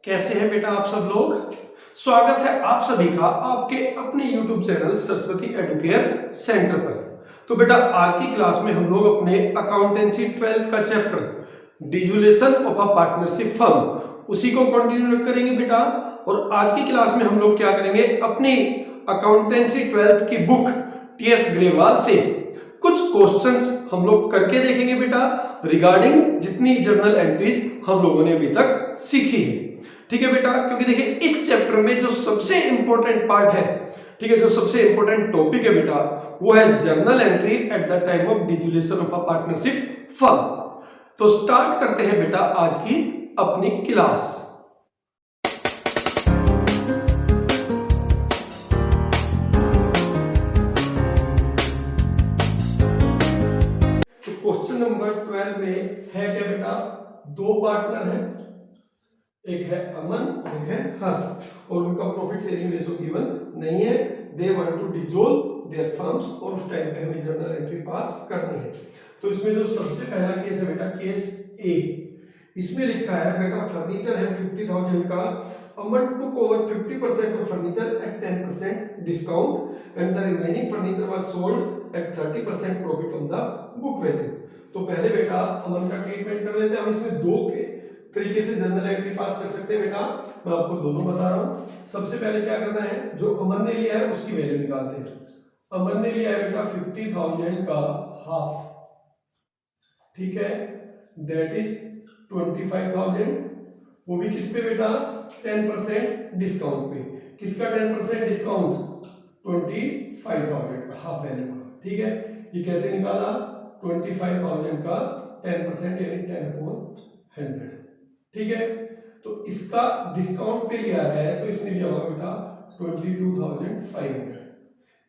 कैसे हैं बेटा आप सब लोग। स्वागत है आप सभी का आपके अपने YouTube channel Saraswati Educare centre पर। तो बेटा आज की क्लास में हम लोग अपने अकाउंटेंसी 12th का chapter dissolution of a partnership firm उसी को कंटिन्यू करेंगे बेटा। और आज की क्लास में हम लोग क्या करेंगे, अपनी अकाउंटेंसी 12th की बुक टीएस ग्रेवाल से कुछ क्वेश्चंस हम लोग करके देखेंगे बेटा, रिगार्डिंग जितनी जर्नल एंट्रीज हम लोगों ने अभी तक सीखी है। ठीक है बेटा, क्योंकि देखिए इस चैप्टर में जो सबसे इंपॉर्टेंट पार्ट है, ठीक है, जो सबसे इंपॉर्टेंट टॉपिक है बेटा, वो है journal entry at the time of dissolution of a partnership firm. तो स्टार्ट करते हैं बेटा आज की अपनी क्लास। क्वेश्चन नंबर 12 में है क्या बेटा, दो पार्टनर हैं, एक है अमन और एक है हर्ष, और उनका प्रॉफिट शेयरिंग रेशो गिवन नहीं है। They want to dissolve their firms, और उस टाइम पे हमें जर्नल एंट्री पास करनी है। तो इसमें जो सबसे पहला केस है बेटा, केस ए, इसमें लिखा है बेटा फर्नीचर है 50,000 का, Aman took over 50% of furniture at 10% discount and the remaining furniture was sold at 30% profit on the book value. तो पहले बेटा अमन का ट्रीटमेंट कर लेते हैं। हम इसमें दो के तरीके से जर्नल एंट्री पास कर सकते हैं बेटा, मैं आपको दोनों बता रहा हूं। सबसे पहले क्या करना है, जो अमन ने लिया है उसकी वैल्यू निकालते हैं। अमन ने लिया है बेटा 50,000 का हाफ, ठीक है, दैट इज 25,000, वो भी किस पे बेटा, 10% डिस्काउंट पे। किसका 10% डिस्काउंट, 25,000 का हाफ वैल्यू का, ठीक है। ये कैसे निकाला, 25,000 का 10% यानी 10/100, ठीक है। तो इसका डिस्काउंट पे लिया है तो इसने लिया होगा बेटा 22,500,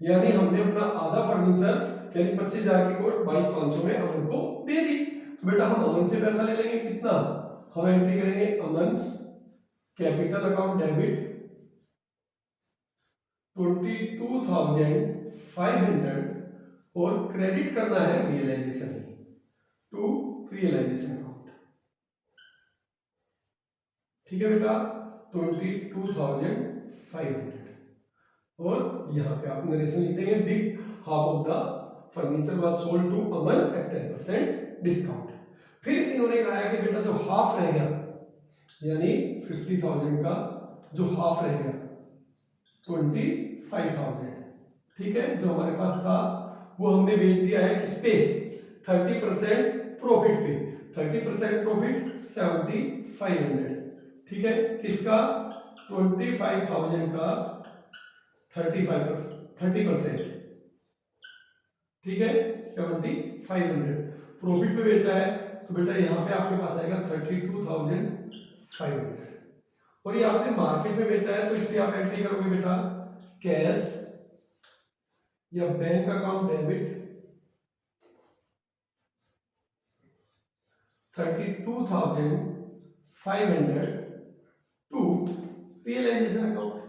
यानी हमने अपना आधा फर्नीचर यानी 25,000 की कोट 22,500 में अमन को दे दी। तो बेटा हम अमन से पैसा ले लेंगे, कितना, हम एंट्री करेंगे अमन्स कैपिटल अकाउंट डेबिट 22,500 और क्रेडिट करना है रियलाइजेशन टू रियलाइजेशन अकाउंट, ठीक है बेटा, 22,500। और यहाँ पे आप नरेशन लिख देंगे, being half of the furniture was sold to Aman at 10% discount. फिर इन्होंने कहा है कि बेटा जो हाफ रह गया, यानी 50,000 का जो हाफ रह गया 25,000, ठीक है, जो हमारे पास था वो हमने बेच दिया है किस पे, 30% प्रॉफिट पे। 30% प्रॉफिट 7,500, ठीक है, किसका, 25,000 का 30%, ठीक है, 7,500 प्रॉफिट पे बेचा है। तो बेटा यहाँ पे आपके पास आएगा 32,500, और ये आपने मार्केट में बेचा है तो इसलिए आप एंट्री करोगे बेटा कैश या bank account debit 32,500 to realisation account.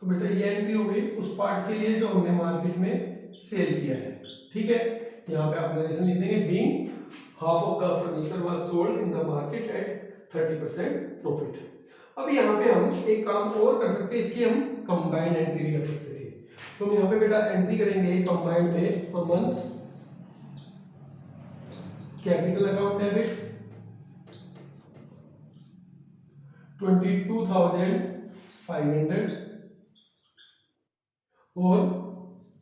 तो बेटा ये एंट्री हो गई उस पार्ट के लिए जो हमने मार्केट में सेल किया है, ठीक है। यहाँ पे आप नरेशन लिख देंगे, being half of the furniture was sold in the market at 30% profit. अब यहाँ पे हम एक काम और कर सकते हैं, इसकी हम कंबाइंड एंट्री भी कर सकते थे। तो हम यहाँ पे बेटा एंट्री करेंगे कंबाइंड में अमन्स कैपिटल अकाउंट डेबिट 22,500 और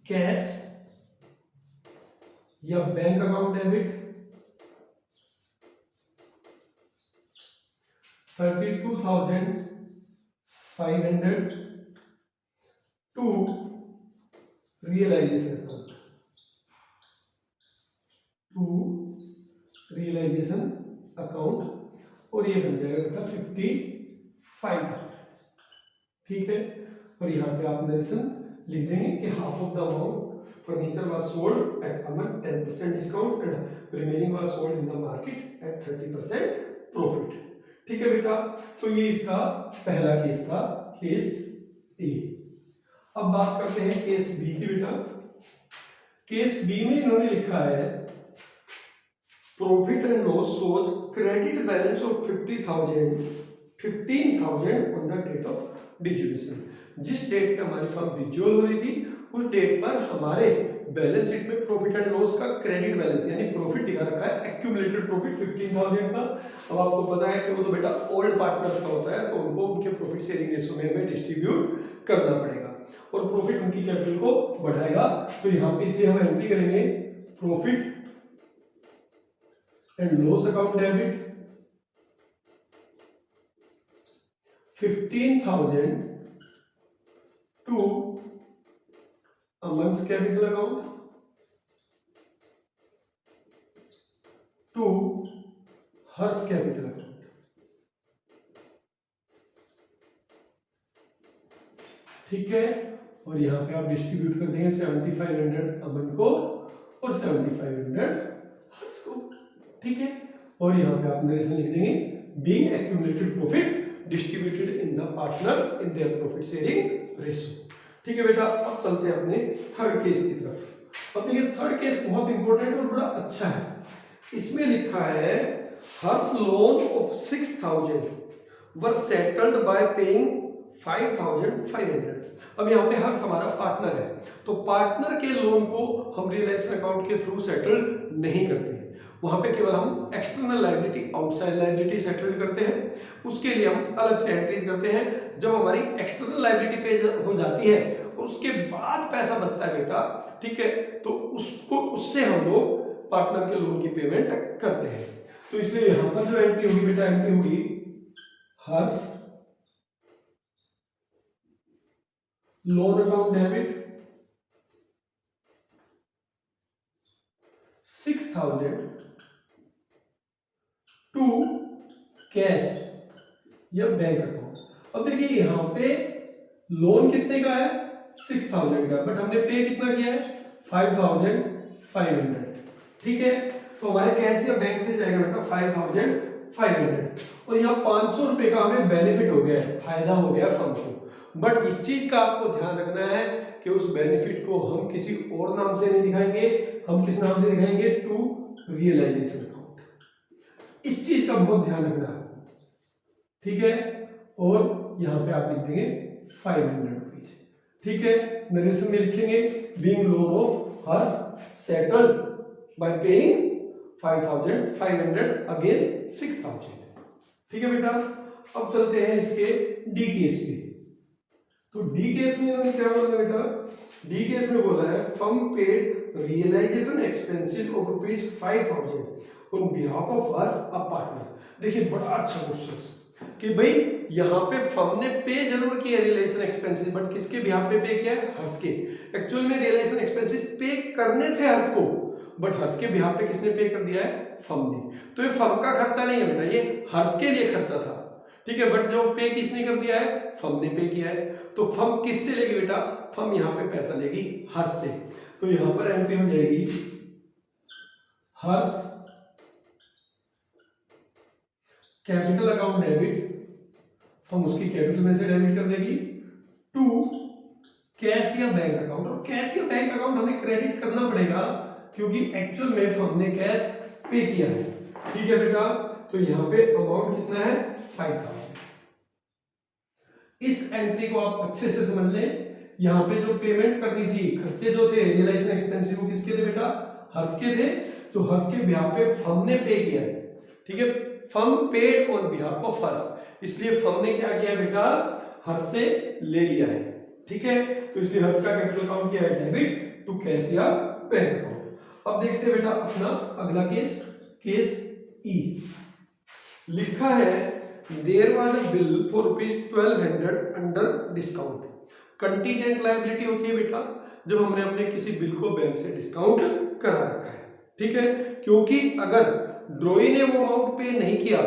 कैश या bank account debit 32,500 to realisation account, और ये बन जाएगा बेटा 55,000, ठीक है। और यहाँ पे आप नरेशन लिख देंगे कि half of the amount furniture was sold eight Aman 10% discount and remaining was sold in the market at 30% profit, ठीक है बेटा। तो ये इसका पहला केस था, केस ए। अब बात करते हैं केस बी की बेटा। केस बी में इन्होंने लिखा है profit and loss shows credit balance of 15,000 on the date of dissolution. जिस डेट पे हमारी फर्म डिसॉल्व हो रही थी उस डेट पर हमारे बैलेंस शीट में प्रॉफिट एंड लॉस का क्रेडिट बैलेंस यानी प्रॉफिट दिखा रखा है, एक्यूमुलेटेड प्रॉफिट 15,000 का। अब आपको पता है कि वो तो बेटा ओल्ड पार्टनर्स का होता है, तो उनको उनके प्रॉफिट शेयरिंग रेशो में हमें डिस्ट्रीब्यूट करना पड़ेगा और प्रॉफिट उनकी कैपिटल को बढ़ाएगा। तो यहाँ पे इसलिए हम एंट्री करेंगे profit and loss account debit 15,000 to Aman's capital account to Harsh capital account. ठीक है, और यहां पे आप डिस्ट्रीब्यूट कर देंगे 7500 अमन को और 7500 हर्ष को। ठीक है, और यहां पे आप नरेशन लिख देंगे being accumulated profit distributed in the partners in their profit sharing ratio. ठीक है बेटा, अब चलते हैं अपने थर्ड केस की तरफ। अब देखिए थर्ड केस बहुत इंपॉर्टेंट और बड़ा अच्छा है। इसमें लिखा है Harsh loan of 6,000 were settled by paying 5,500। अब यहाँ पे हर्ष हमारा पार्टनर है, तो पार्टनर के लोन को हम रियलाइजेशन अकाउंट के थ्रू सेटल नहीं करते, वहां पे केवल हम external liability outside liability settle करते हैं। उसके लिए हम अलग से एंट्रीज करते हैं। जब हमारी एक्सटर्नल लायबिलिटी पे हो जाती है और उसके बाद पैसा बचता है बेटा, ठीक है, तो उससे हम लोग पार्टनर के लोन की पेमेंट करते हैं। तो इसलिए यहां पर जो एंट्री होगी बेटा, एंट्री होगी Harsh loan account debit 6,000 to cash या बैंक अकाउंट। अब देखिए यहां पे लोन कितने का है 6,000 का, बट हमने पे कितना किया है 5,500। ठीक है, तो हमारे कैश या बैंक से जाएगा बेटा 5,500 और यहाँ 500 रुपए का हमें बेनिफिट हो गया है, फायदा हो गया फर्म को। बट इस चीज का आपको ध्यान रखना है कि उस बेनिफिट को हम किसी और नाम से नहीं दिखाएंगे, हम किस नाम से दिखाएंगे टू रियलाइजेशन अकाउंट। इस चीज का बहुत ध्यान रखना है। ठीक है, और यहां पे आप लिख देंगे 500 रुपीज। ठीक है, नरेशन में लिखेंगे being loan of Harsh settled by paying 5,500 against 6,000। ठीक है बेटा, अब चलते हैं इसके डी केस पे। तो डी केस में इन्होंने क्या बोला बेटा, डी केस में बोला है firm paid realisation expenses of ₹5,000 on behalf of Harsh a partner. देखिए बड़ा अच्छा क्वेश्चन कि भाई यहाँ पे फर्म ने पे जरूर किया रियलाइजेशन एक्सपेंसेस, बट किसके बिहाफ पे किया है हर्ष के। एक्चुअल में रियलाइजेशन एक्सपेंसेस पे करने थे हर्ष को, बट हर्ष के बिहाफ पे किसने पे कर दिया है फर्म ने। तो ये फर्म का खर्चा नहीं है बेटा, ये हर्ष के लिए खर्चा था। ठीक है, बट जो पे किसने कर दिया है फर्म ने पे किया है। तो फर्म किससे लेगी बेटा, फर्म यहाँ पे पैसा लेगी हर्ष से। तो यहां पर एंट्री हो जाएगी हर्ष कैपिटल अकाउंट डेबिट, हम उसकी कैपिटल में से डेबिट कर देगी टू कैश या बैंक अकाउंट। और कैश या बैंक अकाउंट हमें क्रेडिट करना पड़ेगा क्योंकि एक्चुअल में फर्म ने कैश पे किया है। ठीक है बेटा, तो यहां पे अमाउंट कितना है 5,000। इस एंट्री को आप अच्छे से समझ लें। यहां पे जो पेमेंट करनी थी, खर्चे जो थे रियलाइजेशन एक्सपेंसेस वो किसके थे बेटा हर्ष के थे, जो हर्ष के बिहाफ पे फर्म ने पे किया है। ठीक है, firm paid on behalf of Harsh, इसलिए फर्म ने क्या किया बेटा हर्ष से ले लिया है। ठीक है, तो इसलिए हर्ष का कैपिटल अकाउंट क्या है डेबिट टू कैश या बैंक अकाउंट। अब देखते हैं बेटा अपना अगला केस, केस ई। लिखा है there was a bill for ₹1200 under discount. Contingent liability होती है बेटा जब हमने अपने किसी बिल को बैंक से डिस्काउंट करा रखा है। ठीक है, क्योंकि अगर ड्रॉई ने वो अमाउंट पे नहीं किया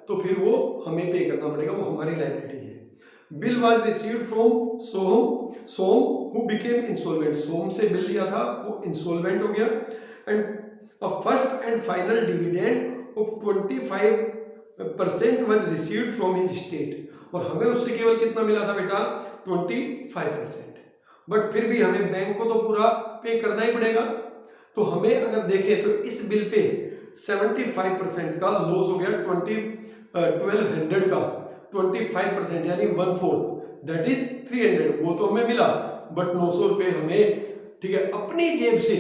तो फिर वो हमें पे करना पड़ेगा, वो हमारी लायबिलिटी है। Bill was received from Som who became insolvent. Som से बिल लिया था, वो इंसॉल्वेंट हो गया। And a first and final dividend of 25% was received from his state. और हमें उससे केवल कितना मिला था बेटा 25%। बट फिर भी हमें बैंक को तो पूरा पे करना ही पड़ेगा। तो हमें अगर देखें तो इस बिल पे 75% का लॉस हो गया, 1200 का 25% यानी 1/4 दैट इज 300, वो तो हमें मिला, बट 900 रुपये हमें, ठीक है, अपनी जेब से,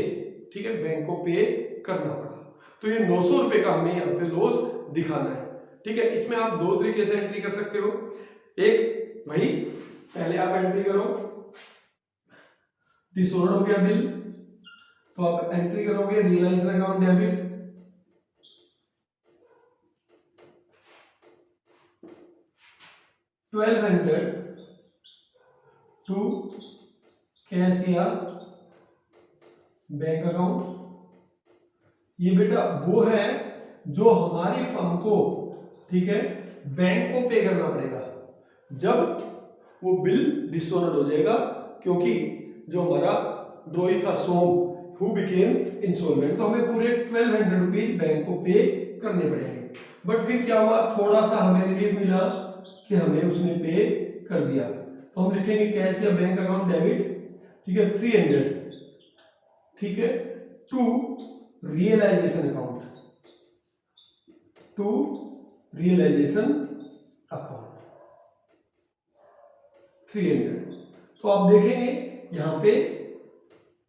ठीक है, बैंक को पे करना पड़ा। तो ये 900 रुपये का हमें यहाँ पे लॉस दिखाना है, ठीक है। इसमें आप दो तरीके से एंट्री कर सकते हो। एक वही पहले आप एंट्री करो, डिसऑर्डर हो गया बिल, तो आप एंट्री करोगे realisation account debit, $1200 to cash या बैंक अकाउंट। ये बेटा वो है जो हमारी फर्म को, ठीक है, बैंक को पे करना पड़ेगा जब वो बिल डिसऑनर्ड हो जाएगा, क्योंकि जो हमारा ड्रॉई था सोम हु बिकेम इंसॉल्वेंट, तो हमें पूरे 1200 रुपीज बैंक को पे करने पड़ेंगे। बट फिर क्या हुआ, थोड़ा सा हमें रिलीफ मिला कि हमें उसने पे कर दिया, तो हम लिखेंगे कैश या बैंक अकाउंट डेबिट, ठीक है, 300, ठीक है, to realisation account, to realisation account 300। तो आप देखेंगे यहाँ पे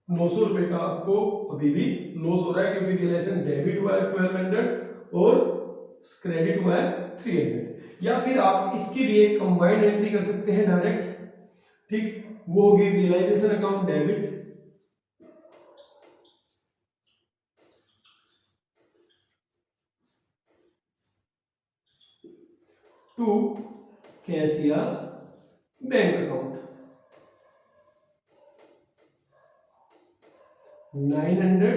900 रुपए का आपको अभी भी लॉस हो रहा है, क्योंकि रियलाइजेशन डेबिट हुआ है 1200 और क्रेडिट हुआ है 300। या फिर आप इसकी भी एक कंबाइंड एंट्री कर सकते हैं डायरेक्ट, ठीक, वो होगी realisation account debit to cash या बैंक अकाउंट 900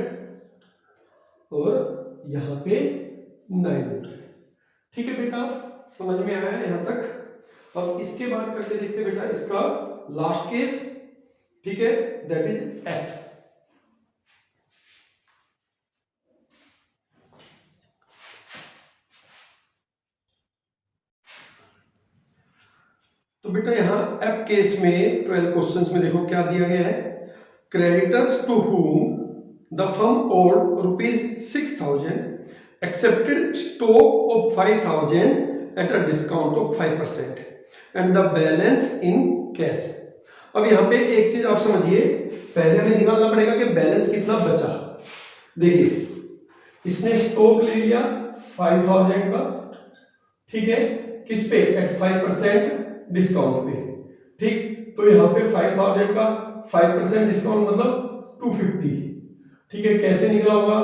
और यहां पे 900। ठीक है बेटा, समझ में आया है यहां तक। अब इसके बाद करके देखते बेटा इसका लास्ट केस, ठीक है, दैट इज एफ। तो बेटा यहां एफ केस में 12 क्वेश्चंस में देखो क्या दिया गया है। Creditors to whom the firm owed ₹6,000 accepted stock of 5,000 at a discount of 5% and the balance in cash। अब यहाँ पे एक चीज आप समझिए, पहले हमें निकालना पड़ेगा कि बैलेंस कितना बचा। देखिए इसने स्टॉक ले लिया 5,000 का, ठीक है, किस पे, एट 5% डिस्काउंट पे, ठीक। तो यहाँ पे 5,000 का 5% डिस्काउंट मतलब 250, ठीक है। कैसे निकला होगा,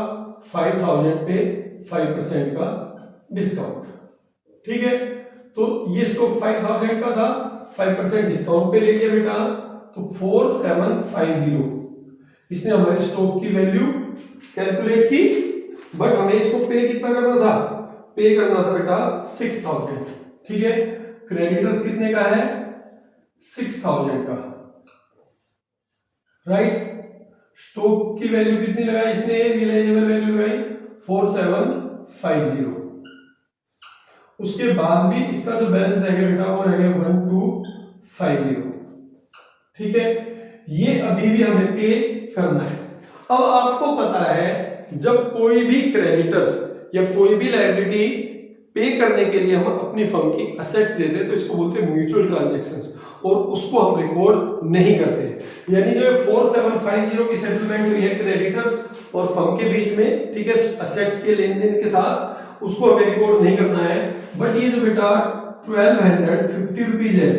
5,000 पे 5% का डिस्काउंट, ठीक है। तो ये स्टॉक 5,000 का था, 5% डिस्काउंट पे ले लिया बेटा, तो 4750 इसने हमारे स्टॉक की वैल्यू कैलकुलेट की। बट हमें इसको पे कितना करना था, पे करना था बेटा 6,000, ठीक है। क्रेडिटर्स कितने का है, 6,000 का, राइट। स्टॉक की वैल्यू कितनी लगाई इसने, रियलाइजेबल वैल्यू लगाई 4750। उसके बाद भी इसका जो बैलेंस रह गया बेटा वो रह गया 1250, ठीक है। ये अभी भी हमें पे करना है। अब आपको पता है जब कोई भी क्रेडिटर्स या कोई भी लायबिलिटी पे करने के लिए हम अपनी फर्म की असेट्स देते हैं तो इसको बोलते हैं म्यूचुअल ट्रांजैक्शंस, और उसको हम रिकॉर्ड नहीं करते। यानी जो 4750 की सेटलमेंट हुई है क्रेडिटर्स और फर्म के बीच में, ठीक है, असेट्स के लेन देन के साथ, उसको हमें रिकॉर्ड नहीं करना है। बट ये जो बेटा 1250 रुपीज है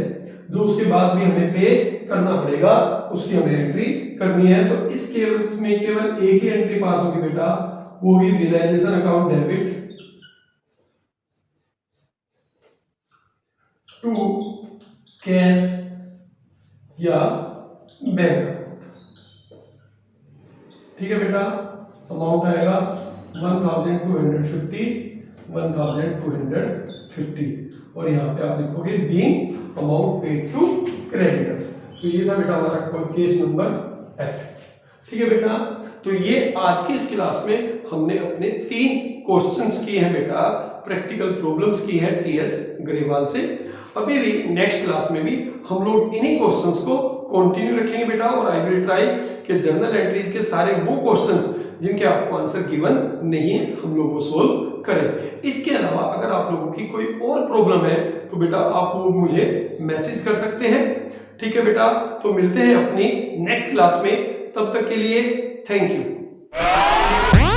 जो उसके बाद भी हमें पे करना पड़ेगा, उसकी हमें एंट्री करनी है। तो इस केस में केवल एक ही एंट्री पास होगी बेटा, वो भी realisation account debit to cash या बैंक अकाउंट, ठीक है बेटा। अमाउंट आएगा 1250, 1250 और यहाँ पे आप लिखोगे being amount paid to creditors. तो ये था बेटा हमारा केस नंबर एफ, ठीक है बेटा। तो ये आज की इस क्लास में हमने अपने 3 क्वेश्चंस किए हैं बेटा, प्रैक्टिकल प्रॉब्लम्स की है टीएस ग्रेवाल से। अभी भी नेक्स्ट क्लास में भी हम लोग इन्हीं क्वेश्चंस को कंटिन्यू रखेंगे बेटा, और आई विल ट्राई कि जर्नल एंट्रीज के सारे वो क्वेश्चंस जिनके आपको आंसर गिवन नहीं है, हम लोग वो सोल्व करें। इसके अलावा अगर आप लोगों की कोई और प्रॉब्लम है तो बेटा आप वो मुझे मैसेज कर सकते हैं। ठीक है बेटा, तो मिलते हैं अपनी नेक्स्ट क्लास में, तब तक के लिए थैंक यू।